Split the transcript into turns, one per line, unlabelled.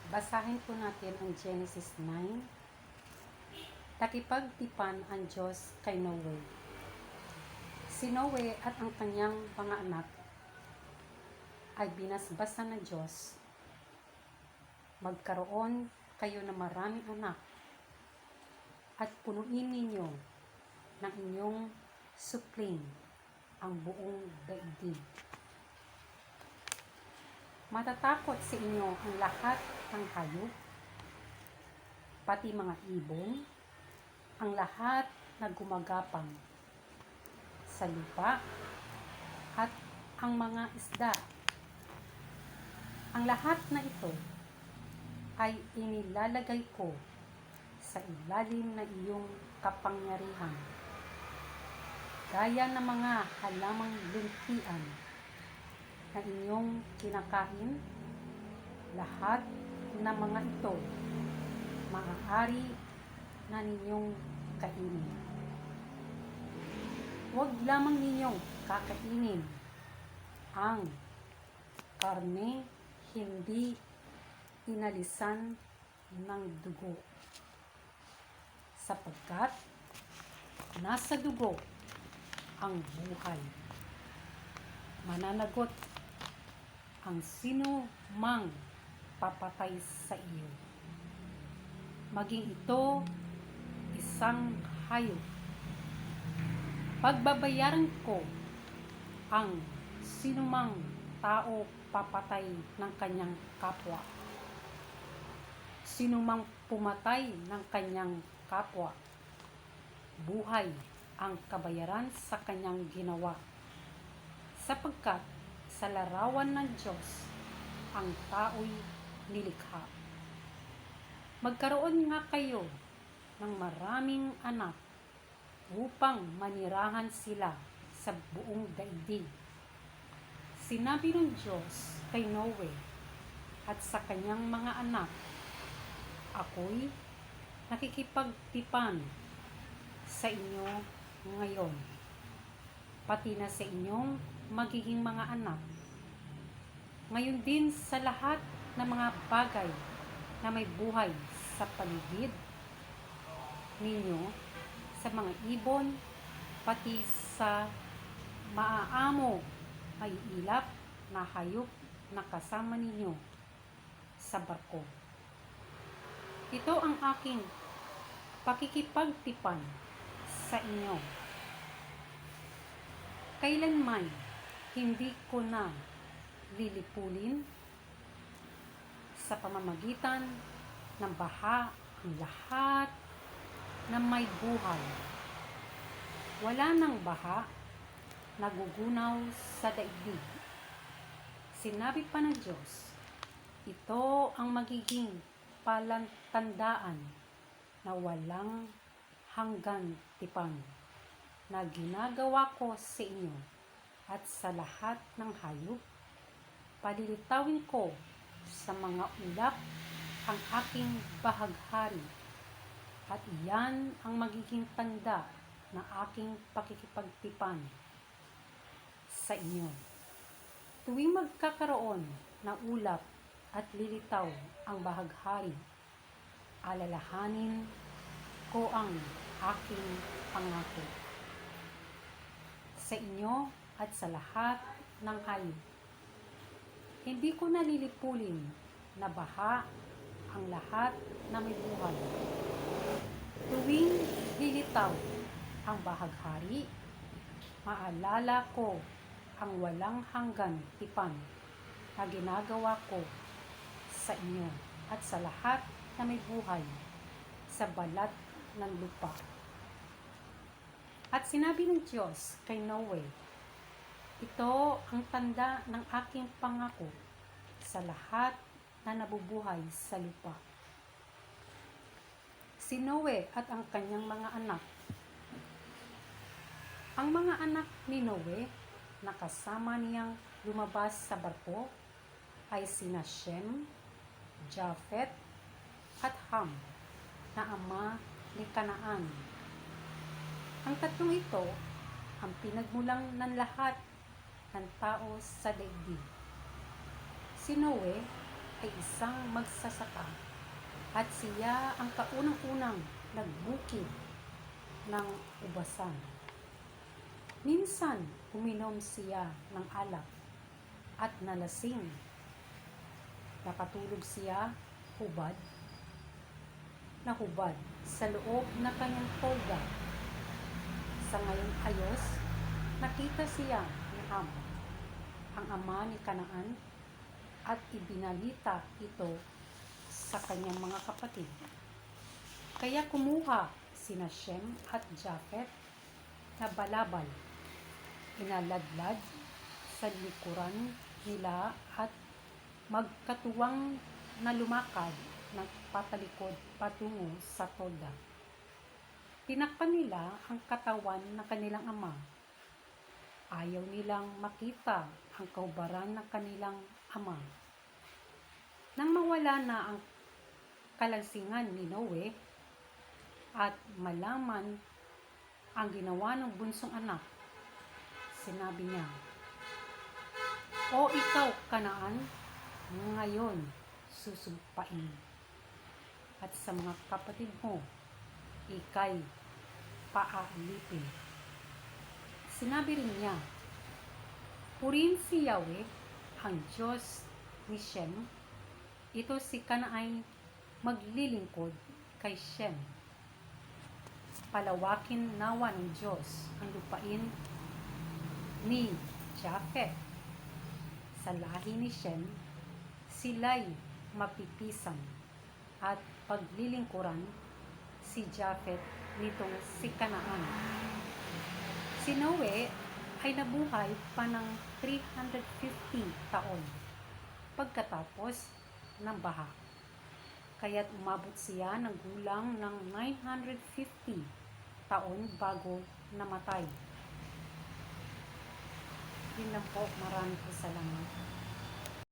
Basahin po natin ang Genesis 9. Nakipagtipan ang Diyos kay Noe. Si Noe at ang kanyang mga anak ay binasbasan ng Diyos. Magkaroon kayo ng maraming anak at punuin ninyo ng inyong supling ang buong daigdig. Matatakot sa inyo ang lahat ng hayop, pati mga ibon, ang lahat na gumagapang sa lupa, at ang mga isda. Ang lahat na ito ay inilalagay ko sa ilalim ng iyong kapangyarihan, gaya ng mga halamang luntian na inyong kinakain. Lahat ng mga ito maaari na ninyong kainin. Huwag lamang ninyong kakainin ang karne hindi inalisan ng dugo, sapagkat nasa dugo ang buhay. Mananagot ang sino mang papatay sa iyo, maging ito isang hayop. Pagbabayaran ko ang sinumang tao papatay ng kanyang kapwa. Sinumang pumatay ng kanyang kapwa, buhay ang kabayaran sa kanyang ginawa, sapagkat sa larawan ng Diyos ang tao'y nilikha. Magkaroon nga kayo ng maraming anak upang manirahan sila sa buong daigdig. Sinabi ng Diyos kay Noe at sa kanyang mga anak, ako'y nakikipagtipan sa inyo ngayon, pati na sa inyong magiging mga anak. Ngayon din sa lahat ng mga bagay na may buhay sa paligid ninyo, sa mga ibon, pati sa maaamo ay ilap na hayop na kasama ninyo sa barko. Ito ang aking pakikipagtipan sa inyo. Kailanman hindi ko na lilipulin sa pamamagitan ng baha ang lahat na may buhay. Wala nang baha nagugunaw sa daigdig. Sinabi pa ng Diyos, ito ang magiging palatandaan na walang hanggan tipan na ginagawa ko sa inyo at sa lahat ng hayop. Palilitawin ko sa mga ulap ang aking bahaghari, at iyan ang magiging tanda ng aking pakikipagtipan sa inyo. Tuwing magkakaroon ng ulap at lilitaw ang bahaghari, alalahanin ko ang aking pangako sa inyo at sa lahat ng hayop. Hindi ko nalilipulin na baha ang lahat na may buhay. Tuwing lilitaw ang bahaghari, maalala ko ang walang hanggan tipan na ginagawa ko sa inyo at sa lahat na may buhay sa balat ng lupa. At sinabi ng Diyos kay Noe, ito ang tanda ng aking pangako sa lahat na nabubuhay sa lupa. Si Noe at ang kanyang mga anak. Ang mga anak ni Noe na kasama niyang lumabas sa barko ay sina Shem, Japhet, at Ham, na ama ni Kanaan. Ang tatlong ito ang pinagmulan ng lahat ng tao sa daigdig. Si Noe ay isang magsasaka at siya ang kaunang-unang nagbukid ng ubasan. Minsan, uminom siya ng alak at nalasing. Nakatulog siya hubad sa loob na kanyang tolda. Sa ngayong ayos, nakita siya ni Ham, ang ama ni Kanaan, at ibinalita ito sa kanyang mga kapatid. Kaya kumuha sina Shem at Japhet na balabal, inaladlad sa likuran nila at magkatuwang na lumakad ng patalikod patungo sa tolda. Tinakpan nila ang katawan ng kanilang ama. Ayaw nilang makita ang kahubaran ng kanilang ama. Nang mawala na ang kalansingan ni Noe at malaman ang ginawa ng bunsong anak, sinabi niya, "O ikaw, Kanaan, ngayon susumpain, at sa mga kapatid mo, ika'y paalipin." Sinabi rin niya, "Purihin si Yahweh, ang Diyos ni Shem." Ito si Kanaan maglilingkod kay Shem. Palawakin nawa ng Diyos ang lupain ni Japhet. Sa lahi ni Shem, sila'y mapipisan at paglilingkuran si Japhet nitong si Kanaan. Si Noe ay nabuhay pa ng 350 taon pagkatapos ng baha. Kaya't umabot siya ng gulang ng 950 taon bago namatay. Yun lang po, maraming salamat.